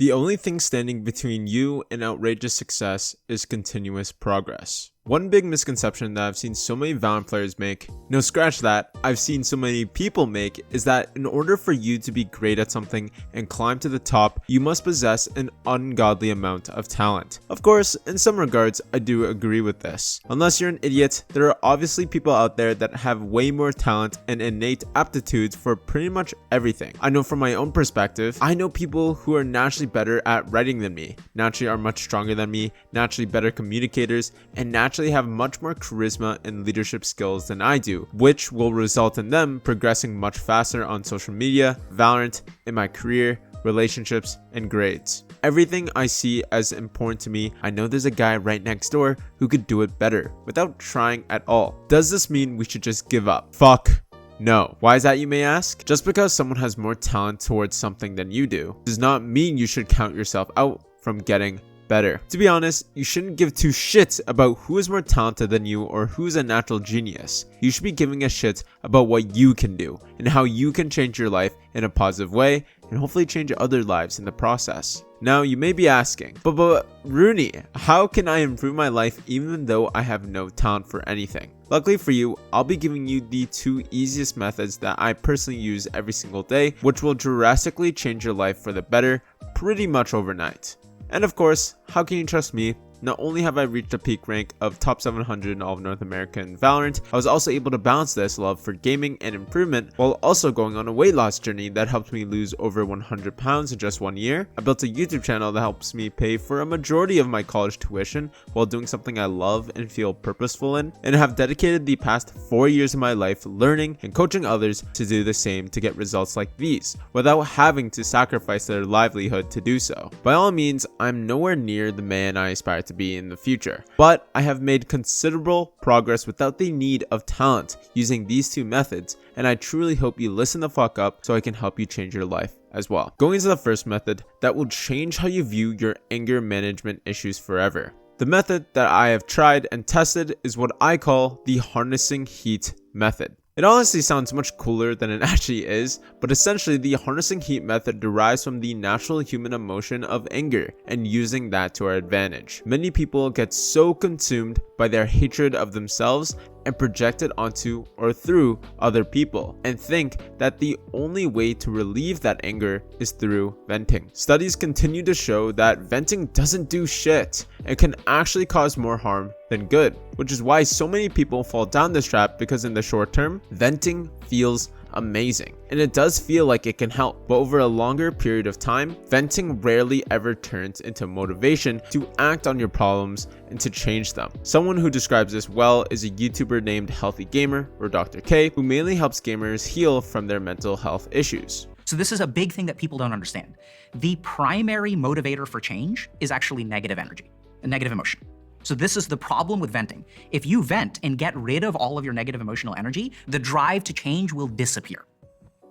The only thing standing between you and outrageous success is continuous progress. One big misconception that I've seen so many Valorant players make, no scratch that, I've seen so many people make, is that in order for you to be great at something and climb to the top, you must possess an ungodly amount of talent. Of course, in some regards, I do agree with this. Unless you're an idiot, there are obviously people out there that have way more talent and innate aptitudes for pretty much everything. I know from my own perspective, I know people who are naturally better at writing than me, naturally are much stronger than me, naturally better communicators, and naturally have much more charisma and leadership skills than I do, which will result in them progressing much faster on social media, Valorant, in my career, relationships, and grades. Everything I see as important to me, I know there's a guy right next door who could do it better without trying at all. Does this mean we should just give up? Fuck no. Why is that, you may ask? Just because someone has more talent towards something than you do does not mean you should count yourself out from getting better. To be honest, you shouldn't give two shits about who is more talented than you or who's a natural genius. You should be giving a shit about what you can do and how you can change your life in a positive way and hopefully change other lives in the process. Now, you may be asking, but Rooney, how can I improve my life even though I have no talent for anything? Luckily for you, I'll be giving you the two easiest methods that I personally use every single day, which will drastically change your life for the better pretty much overnight. And of course, how can you trust me? Not only have I reached a peak rank of top 700 in all of North America in Valorant, I was also able to balance this love for gaming and improvement while also going on a weight loss journey that helped me lose over 100 pounds in just 1 year. I built a YouTube channel that helps me pay for a majority of my college tuition while doing something I love and feel purposeful in, and have dedicated the past 4 years of my life learning and coaching others to do the same to get results like these, without having to sacrifice their livelihood to do so. By all means, I'm nowhere near the man I aspire to be in the future, but I have made considerable progress without the need of talent using these two methods, and I truly hope you listen the fuck up so I can help you change your life as well. Going into the first method that will change how you view your anger management issues forever. The method that I have tried and tested is what I call the harnessing heat method. It honestly sounds much cooler than it actually is, but essentially the harnessing heat method derives from the natural human emotion of anger and using that to our advantage. Many people get so consumed by their hatred of themselves and project it onto or through other people and think that the only way to relieve that anger is through venting. Studies continue to show that venting doesn't do shit and can actually cause more harm than good, which is why so many people fall down this trap, because in the short term, venting feels amazing and it does feel like it can help, but over a longer period of time, venting rarely ever turns into motivation to act on your problems and to change them. Someone who describes this well is a YouTuber named Healthy Gamer, or Dr. K, who mainly helps gamers heal from their mental health issues. So this is a big thing that people don't understand. The primary motivator for change is actually negative energy, a negative emotion. So this is the problem with venting. If you vent and get rid of all of your negative emotional energy, the drive to change will disappear.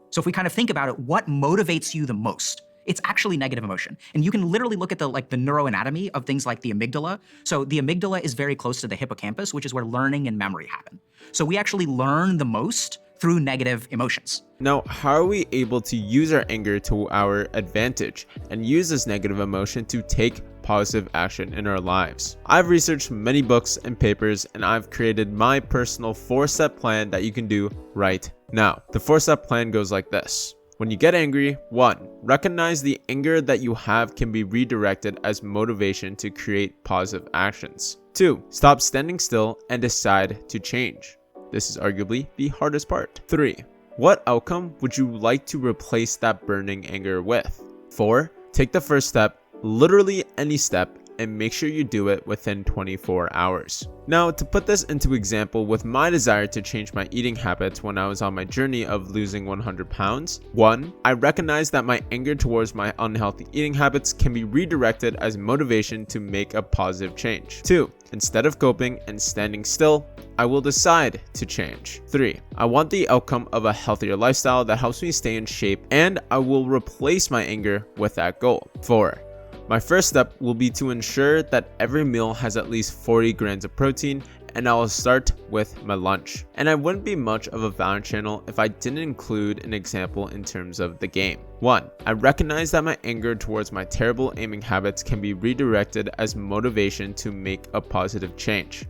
So if we kind of think about it, what motivates you the most? It's actually negative emotion. And you can literally look at the neuroanatomy of things like the amygdala. So the amygdala is very close to the hippocampus, which is where learning and memory happen. So we actually learn the most through negative emotions. Now, how are we able to use our anger to our advantage and use this negative emotion to take positive action in our lives? I've researched many books and papers, and I've created my personal 4-step plan that you can do right now. The 4-step plan goes like this. When you get angry, 1. Recognize the anger that you have can be redirected as motivation to create positive actions. 2. Stop standing still and decide to change. This is arguably the hardest part. 3. What outcome would you like to replace that burning anger with? 4. Take the first step, literally any step, and make sure you do it within 24 hours. Now, to put this into example with my desire to change my eating habits when I was on my journey of losing 100 pounds, 1. I recognize that my anger towards my unhealthy eating habits can be redirected as motivation to make a positive change. 2. Instead of coping and standing still, I will decide to change. 3. I want the outcome of a healthier lifestyle that helps me stay in shape, and I will replace my anger with that goal. 4. My first step will be to ensure that every meal has at least 40 grams of protein and I will start with my lunch. And I wouldn't be much of a Valorant channel if I didn't include an example in terms of the game. 1. I recognize that my anger towards my terrible aiming habits can be redirected as motivation to make a positive change.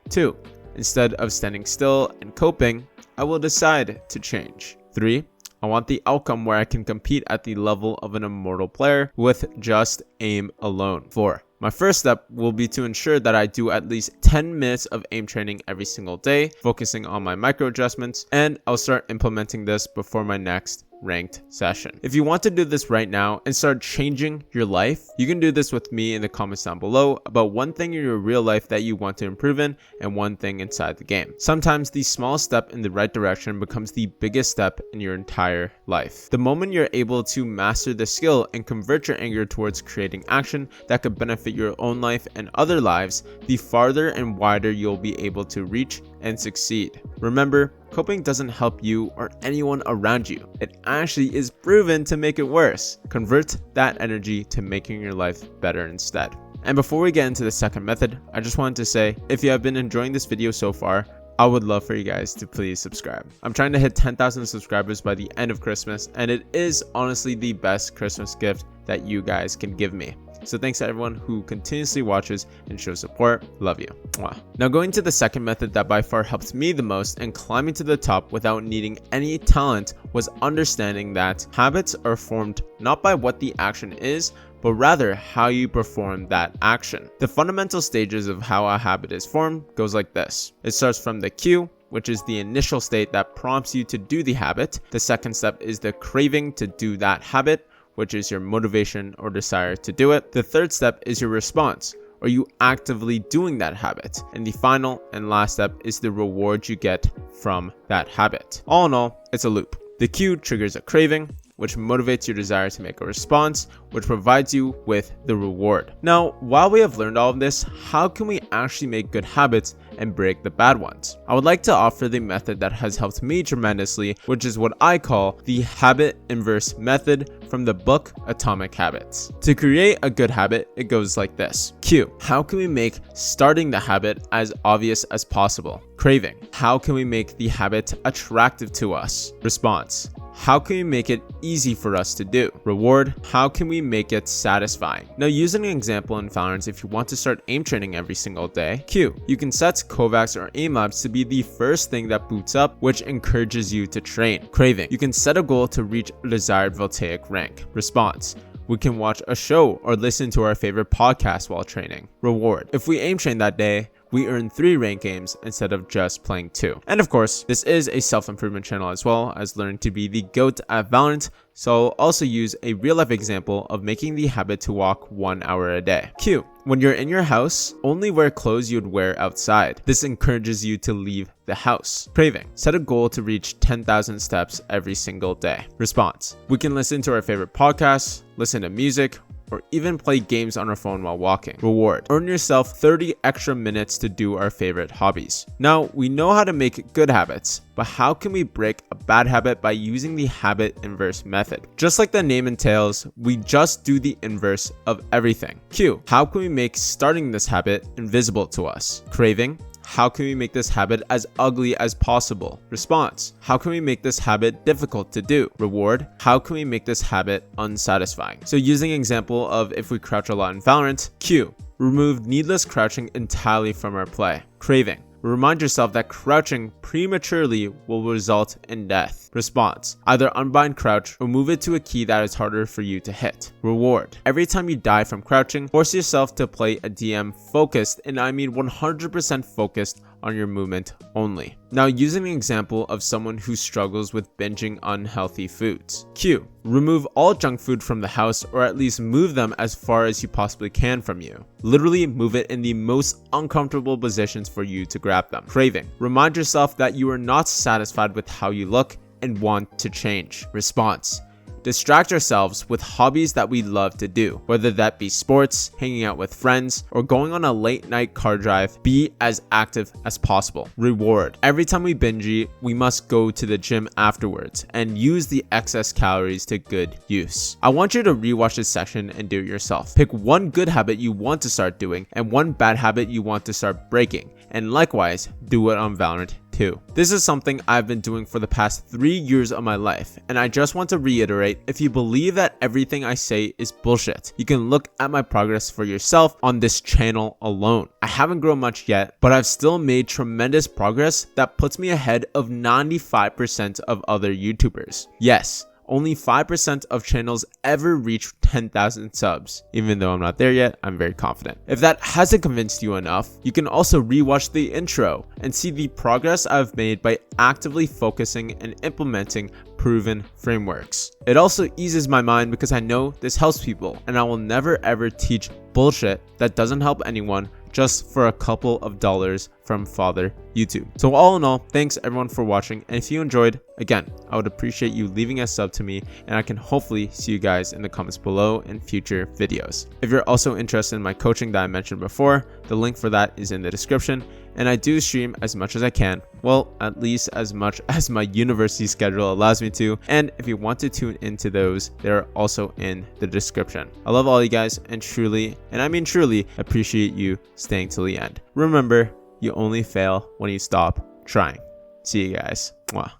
2. Instead of standing still and coping, I will decide to change. 3. I want the outcome where I can compete at the level of an immortal player with just aim alone. 4. My first step will be to ensure that I do at least 10 minutes of aim training every single day, focusing on my micro adjustments, and I'll start implementing this before my next ranked session. If you want to do this right now and start changing your life, you can do this with me in the comments down below about one thing in your real life that you want to improve in and one thing inside the game. Sometimes the small step in the right direction becomes the biggest step in your entire life. The moment you're able to master the skill and convert your anger towards creating action that could benefit your own life and other lives, the farther and wider you'll be able to reach and succeed. Remember, coping doesn't help you or anyone around you. It actually is proven to make it worse. Convert that energy to making your life better instead. And before we get into the second method, I just wanted to say, if you have been enjoying this video so far, I would love for you guys to please subscribe. I'm trying to hit 10,000 subscribers by the end of Christmas, and it is honestly the best Christmas gift that you guys can give me. So thanks to everyone who continuously watches and shows support. Love you. Mwah. Now going to the second method that by far helped me the most and climbing to the top without needing any talent was understanding that habits are formed not by what the action is, but rather how you perform that action. The fundamental stages of how a habit is formed goes like this. It starts from the cue, which is the initial state that prompts you to do the habit. The second step is the craving to do that habit, which is your motivation or desire to do it. The third step is your response. Are you actively doing that habit? And the final and last step is the reward you get from that habit. All in all, it's a loop. The cue triggers a craving, which motivates your desire to make a response, which provides you with the reward. Now, while we have learned all of this, how can we actually make good habits and break the bad ones? I would like to offer the method that has helped me tremendously, which is what I call the habit inverse method from the book Atomic Habits. To create a good habit, it goes like this. Cue. How can we make starting the habit as obvious as possible? Craving. How can we make the habit attractive to us? Response. How can we make it easy for us to do? Reward. How can we make it satisfying? Now, using an example in Valorant, if you want to start aim training every single day, Cue. You can set Kovacs or aim labs to be the first thing that boots up, which encourages you to train. Craving. You can set a goal to reach a desired voltaic rank. Response. We can watch a show or listen to our favorite podcast while training. Reward. If we aim train that day, we earn 3 rank games instead of just playing 2. And of course, this is a self-improvement channel as well as learning to be the GOAT at Valorant, so I'll also use a real-life example of making the habit to walk 1 hour a day. Cue. When you're in your house, only wear clothes you'd wear outside. This encourages you to leave the house. Craving. Set a goal to reach 10,000 steps every single day. Response. We can listen to our favorite podcasts, listen to music, or even play games on our phone while walking. Reward. Earn yourself 30 extra minutes to do our favorite hobbies. Now, we know how to make good habits, but how can we break a bad habit by using the habit inverse method? Just like the name entails, we just do the inverse of everything. Cue. How can we make starting this habit invisible to us? Craving. How can we make this habit as ugly as possible? Response. How can we make this habit difficult to do? Reward. How can we make this habit unsatisfying? So using an example of if we crouch a lot in Valorant, Cue. Remove needless crouching entirely from our play. Craving. Remind yourself that crouching prematurely will result in death. Response. Either unbind crouch or move it to a key that is harder for you to hit. Reward. Every time you die from crouching, force yourself to play a DM focused, and I mean 100% focused on your movement only. Now, using an example of someone who struggles with binging unhealthy foods. Cue. Remove all junk food from the house, or at least move them as far as you possibly can from you. Literally move it in the most uncomfortable positions for you to grab them. Craving. Remind yourself that you are not satisfied with how you look and want to change. Response. Distract ourselves with hobbies that we love to do, whether that be sports, hanging out with friends, or going on a late night car drive. Be as active as possible. Reward. Every time we binge eat, we must go to the gym afterwards and use the excess calories to good use. I want you to rewatch this section and do it yourself. Pick one good habit you want to start doing and one bad habit you want to start breaking, and likewise, do it on Valorant too. This is something I've been doing for the past 3 years of my life, and I just want to reiterate, if you believe that everything I say is bullshit, you can look at my progress for yourself on this channel alone. I haven't grown much yet, but I've still made tremendous progress that puts me ahead of 95% of other YouTubers. Yes, only 5% of channels ever reach 10,000 subs. Even though I'm not there yet, I'm very confident. If that hasn't convinced you enough, you can also rewatch the intro and see the progress I've made by actively focusing and implementing proven frameworks. It also eases my mind because I know this helps people, and I will never ever teach bullshit that doesn't help anyone just for a couple of dollars from Father YouTube. So all in all, thanks everyone for watching, and if you enjoyed, again, I would appreciate you leaving a sub to me, and I can hopefully see you guys in the comments below in future videos. If you're also interested in my coaching that I mentioned before, the link for that is in the description, and I do stream as much as I can, well, at least as much as my university schedule allows me to, and if you want to tune into those, they're also in the description. I love all you guys, and truly, and I mean truly, appreciate you staying till the end. Remember, you only fail when you stop trying. See you guys. Mwah.